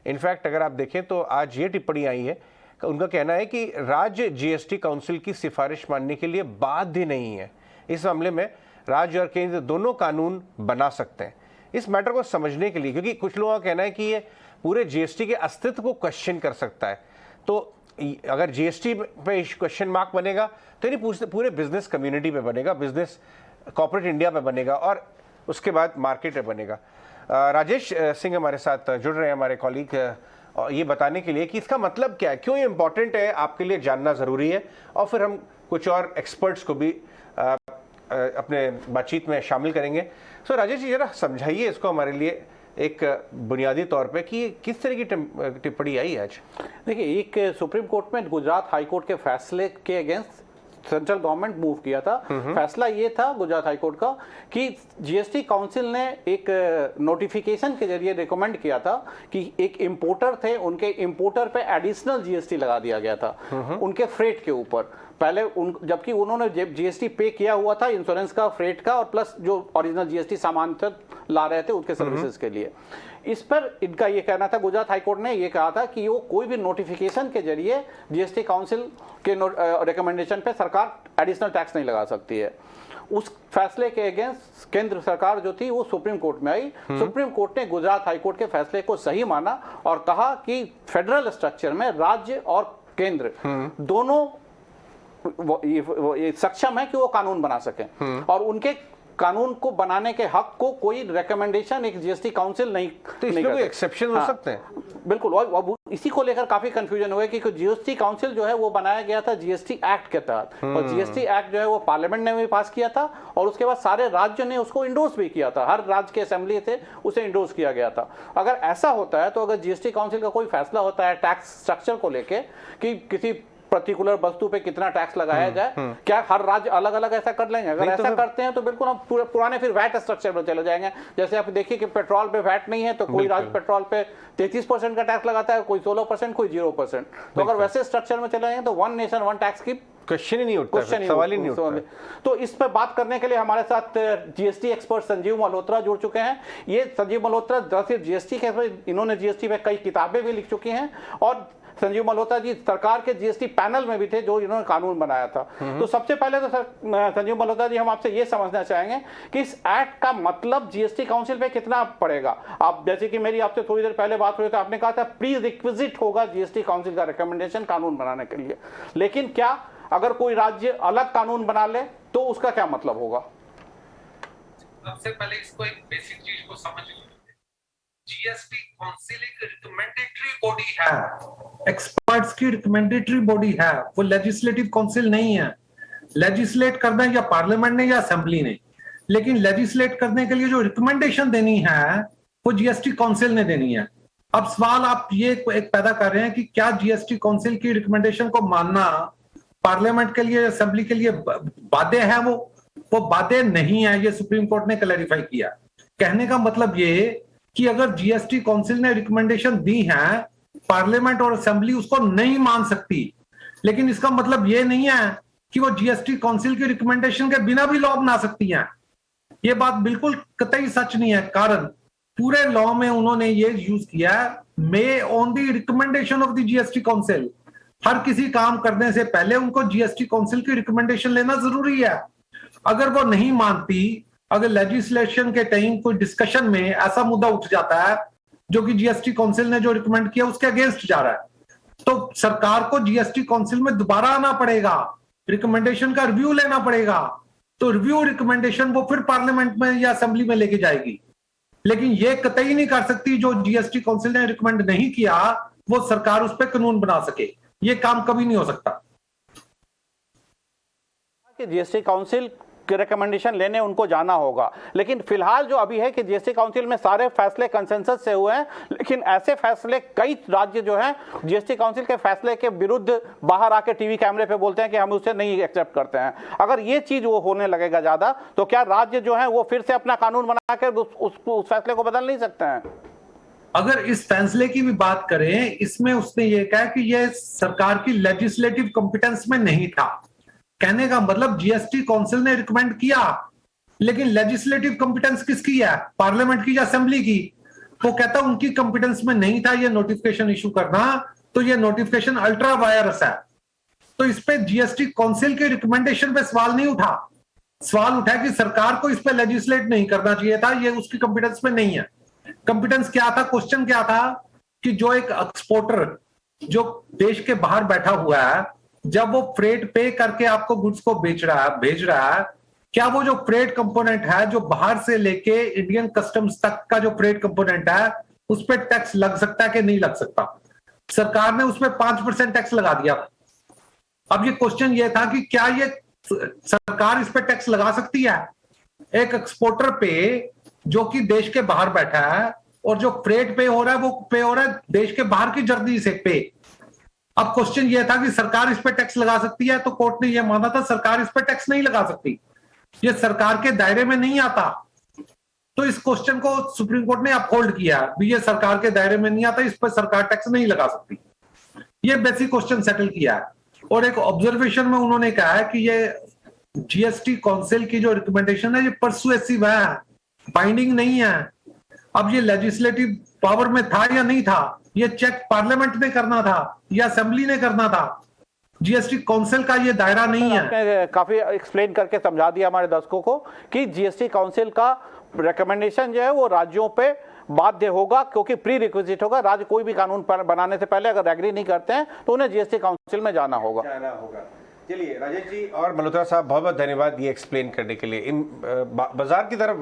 In fact अगर आप देखें तो आज ये टिप्पणी आई है, उनका कहना है कि राज्य जीएसटी काउंसिल की सिफारिश मानने के लिए बाध्य नहीं है। इस मामले में राज्य और केंद्र दोनों कानून बना सकते हैं। इस मैटर को समझने के लिए, क्योंकि कुछ लोगों का कहना है कि ये पूरे जीएसटी के अस्तित्व को क्वेश्चन कर सकता है, तो अगर जीएसटी पे क्वेश्चन मार्क बनेगा तो नहीं पूरे बिजनेस कम्युनिटी पे बनेगा, बिजनेस कॉर्पोरेट इंडिया पे बनेगा और उसके बाद मार्केट पे बनेगा। राजेश सिंह हमारे साथ जुड़ रहे हैं, हमारे कॉलीग, ये बताने के लिए कि इसका मतलब क्या है, क्यों ये इंपॉर्टेंट है, आपके लिए जानना ज़रूरी है, और फिर हम कुछ और एक्सपर्ट्स को भी अपने बातचीत में शामिल करेंगे। सो राजेश जी, जरा समझाइए इसको हमारे लिए एक बुनियादी तौर पे कि किस तरह की टिप्पणी आई आज। देखिए, एक सुप्रीम कोर्ट में गुजरात हाई कोर्ट के फैसले के अगेंस्ट सेंट्रल गवर्नमेंट मूव किया था। फैसला ये था गुजरात हाई कोर्ट का कि जीएसटी काउंसिल ने एक नोटिफिकेशन के जरिए रिकमेंड किया था कि एक इंपोर्टर थे, उनके इंपोर्टर पे एडिशनल जीएसटी लगा दिया गया था उनके फ्रेट के ऊपर। पहले जबकि उन्होंने जीएसटी पे किया हुआ था इंश्योरेंस का, फ्रेट का, और प्लस जो ओरिजिनल जीएसटी सामान ला रहे थे उसके सर्विसेज के लिए। इस पर इनका ये कहना था, गुजरात हाईकोर्ट ने ये कहा था कि वो कोई भी नोटिफिकेशन के जरिए जीएसटी काउंसिल के रिकमेंडेशन पे सरकार एडिशनल टैक्स नहीं लगा सकती है। उस फैसले के अगेंस्ट केंद्र सरकार जो थी वो सुप्रीम कोर्ट में आई। सुप्रीम कोर्ट ने गुजरात हाईकोर्ट के फैसले को सही माना और कहा कि फेडरल स्ट्रक्चर में राज्य और केंद्र दोनों सक्षम है कि वो कानून बना सकें, और उनके कानून को बनाने के हक को कोई रिकमेंडेशन एक जीएसटी काउंसिल नहीं, तो इसमें कोई एक्सेप्शन हो सकते हैं। बिल्कुल, और इसी को लेकर काफी कंफ्यूजन हुआ कि जीएसटी काउंसिल जो है वो बनाया गया था जीएसटी एक्ट के तहत, और जीएसटी एक्ट जो है वो पार्लियामेंट ने भी पास किया था और उसके बाद सारे राज्यों ने उसको इंडोर्स भी किया था, हर राज्य के असेंबली से उसे इंडोर्स किया गया था। अगर ऐसा होता है तो अगर जीएसटी काउंसिल का कोई फैसला होता है टैक्स स्ट्रक्चर को लेके कि किसी पर्टिकुलर वस्तु पे कितना टैक्स लगाया जाए, क्या हर राज्य अलग अलग ऐसा कर लेंगे? अगर ऐसा करते हैं तो बिल्कुल हम पुराने फिर वैट स्ट्रक्चर में चले जाएंगे। जैसे आप देखिए कि पेट्रोल पे वैट नहीं है तो कोई राज्य पेट्रोल पे 33% का टैक्स लगाता है, कोई 16%, कोई 0%। तो अगर वैसे स्ट्रक्चर में चले जाएंगे तो वन नेशन वन टैक्स की क्वेश्चन ही नहीं उठता, सवाल ही नहीं उठता। तो इस पर बात करने के लिए हमारे साथ जीएसटी एक्सपर्ट संजीव मल्होत्रा जुड़ चुके हैं। ये संजीव मल्होत्रा दरअसल जीएसटी के, इन्होंने जीएसटी पे कई किताबें भी लिख चुकी हैं, और संजीव मल्होत्रा जी सरकार के जीएसटी पैनल में भी थे जो इन्होंने कानून बनाया था। तो सबसे पहले तो संजीव मल्होत्रा जी, हम आपसे ये समझना चाहेंगे कि इस एक्ट का मतलब जीएसटी काउंसिल पे कितना पड़ेगा। आप जैसे कि मेरी आपसे थोड़ी देर पहले बात हुई तो आपने कहा था प्री रिक्विजिट होगा जीएसटी काउंसिल का रिकमेंडेशन कानून बनाने के लिए, लेकिन क्या अगर कोई राज्य अलग कानून बना ले तो उसका क्या मतलब होगा? सबसे पहले इसको एक बेसिक चीज को समझ लीजिए। जीएसटी काउंसिल एक रिकमेंडेटरी बॉडी है, एक्सपर्ट्स की रिकमेंडेटरी बॉडी है, वो लेजिस्लेटिव काउंसिल नहीं है। लेजिस्लेट करना है या पार्लियामेंट ने या असेंबली ने, लेकिन लेजिस्लेट करने के लिए जो रिकमेंडेशन देनी है वो जीएसटी काउंसिल ने देनी है। अब सवाल आप ये एक पैदा कर रहे हैं कि क्या जीएसटी काउंसिल की रिकमेंडेशन को मानना पार्लियामेंट के लिए, असेंबली के लिए बाध्य है? वो बाध्य नहीं है, ये सुप्रीम कोर्ट ने क्लैरिफाई किया। कहने का मतलब ये कि अगर जीएसटी काउंसिल ने रिकमेंडेशन दी है, पार्लियामेंट और असेंबली उसको नहीं मान सकती, लेकिन इसका मतलब ये नहीं है कि वो जीएसटी काउंसिल की रिकमेंडेशन के बिना भी लॉ बना सकती हैं। ये बात बिल्कुल कतई सच नहीं है, कारण पूरे लॉ में उन्होंने ये यूज किया है, may on the recommendation of the GST council. हर किसी काम करने से पहले उनको जीएसटी काउंसिल की रिकमेंडेशन लेना जरूरी है। अगर वो नहीं मानती, अगर लेजिस्लेशन के टाइम कोई डिस्कशन में ऐसा मुद्दा उठ जाता है जो कि जीएसटी काउंसिल ने जो रिकमेंड किया उसके अगेंस्ट जा रहा है, तो सरकार को जीएसटी काउंसिल में दोबारा आना पड़ेगा, रिकमेंडेशन का रिव्यू लेना पड़ेगा। तो रिव्यू रिकमेंडेशन वो फिर पार्लियामेंट में या असेंबली में लेके जाएगी, लेकिन ये कतई नहीं कर सकती जो जीएसटी काउंसिल ने रिकमेंड नहीं किया वो सरकार उस पर कानून बना सके। ये काम कभी नहीं हो सकता। जीएसटी काउंसिल के रिकमेंडेशन लेने उनको जाना होगा, लेकिन फिलहाल जो अभी है कि जीएसटी काउंसिल में सारे फैसले कंसेंसस से हुए हैं, लेकिन ऐसे फैसले कई राज्य जो हैं जीएसटी काउंसिल के फैसले के विरुद्ध बाहर आके टीवी कैमरे पे बोलते हैं कि हम उसे नहीं एक्सेप्ट करते हैं। अगर ये चीज वो होने लगेगा ज्यादा तो क्या राज्य जो है वो फिर से अपना कानून बनाकर उस फैसले को बदल नहीं सकते हैं? अगर इस फैसले की भी बात करें, इसमें उसने ये कहा कि यह सरकार की लेजिस्लेटिव कॉम्पिटेंस में नहीं था। कहने का मतलब जीएसटी काउंसिल ने रिकमेंड किया, लेकिन लेजिस्लेटिव कॉम्पिटेंस किसकी है, पार्लियामेंट की या असेंबली की? वो कहता उनकी कॉम्पिटेंस में नहीं था ये नोटिफिकेशन इशू करना, तो ये नोटिफिकेशन अल्ट्रा वायरस है। तो इस पे जीएसटी काउंसिल के रिकमेंडेशन पे सवाल नहीं उठा। सवाल उठा कि सरकार को इस पे लेजिस्लेट नहीं करना चाहिए था, ये उसकी कॉम्पिटेंस में नहीं है। कॉम्पिटेंस क्या था, क्वेश्चन क्या था कि जो एक एक्सपोर्टर जो देश के बाहर बैठा हुआ है, जब वो फ्रेट पे करके आपको गुड्स को भेज रहा है, क्या वो जो फ्रेट कंपोनेंट है जो बाहर से लेके इंडियन कस्टम्स तक का जो फ्रेट कंपोनेंट है उस पर टैक्स लग सकता है कि नहीं लग सकता? सरकार ने उसमें 5% टैक्स लगा दिया। अब ये क्वेश्चन ये था कि क्या ये सरकार इस पे टैक्स लगा सकती है एक एक्सपोर्टर पे जो कि देश के बाहर बैठा है, और जो फ्रेट पे हो रहा है वो पे हो रहा है देश के बाहर की जर्नी से पे। अब क्वेश्चन ये था कि सरकार इस पे टैक्स लगा सकती है, तो कोर्ट ने ये माना था सरकार इस पे टैक्स नहीं लगा सकती, ये सरकार के दायरे में नहीं आता। तो इस क्वेश्चन को सुप्रीम कोर्ट ने अपहोल्ड किया, भी ये सरकार के दायरे में नहीं आता, इस पर सरकार टैक्स नहीं लगा सकती। ये बेसिक क्वेश्चन सेटल किया है। और एक ऑब्जर्वेशन में उन्होंने कहा है कि ये जीएसटी काउंसिल की जो रिकमेंडेशन है ये परसुएसिव है, बाइंडिंग नहीं है। अब ये लेजिस्लेटिव पावर में था या नहीं था, ये चेक पार्लियामेंट ने करना था या असेंबली ने करना था। जीएसटी काउंसिल का ये दायरा नहीं है। आपने काफी एक्सप्लेन करके समझा दिया हमारे दर्शकों को कि जीएसटी काउंसिल का रिकमेंडेशन जो है वो राज्यों पे बाध्य होगा, क्योंकि प्री रिक्विजिट होगा। राज्य कोई भी कानून बनाने से पहले अगर एग्री नहीं करते हैं तो उन्हें जीएसटी काउंसिल में जाना होगा। चलिए राजेश जी और मल्होत्रा साहब, बहुत बहुत धन्यवाद ये एक्सप्लेन करने के लिए। इन बाजार की तरफ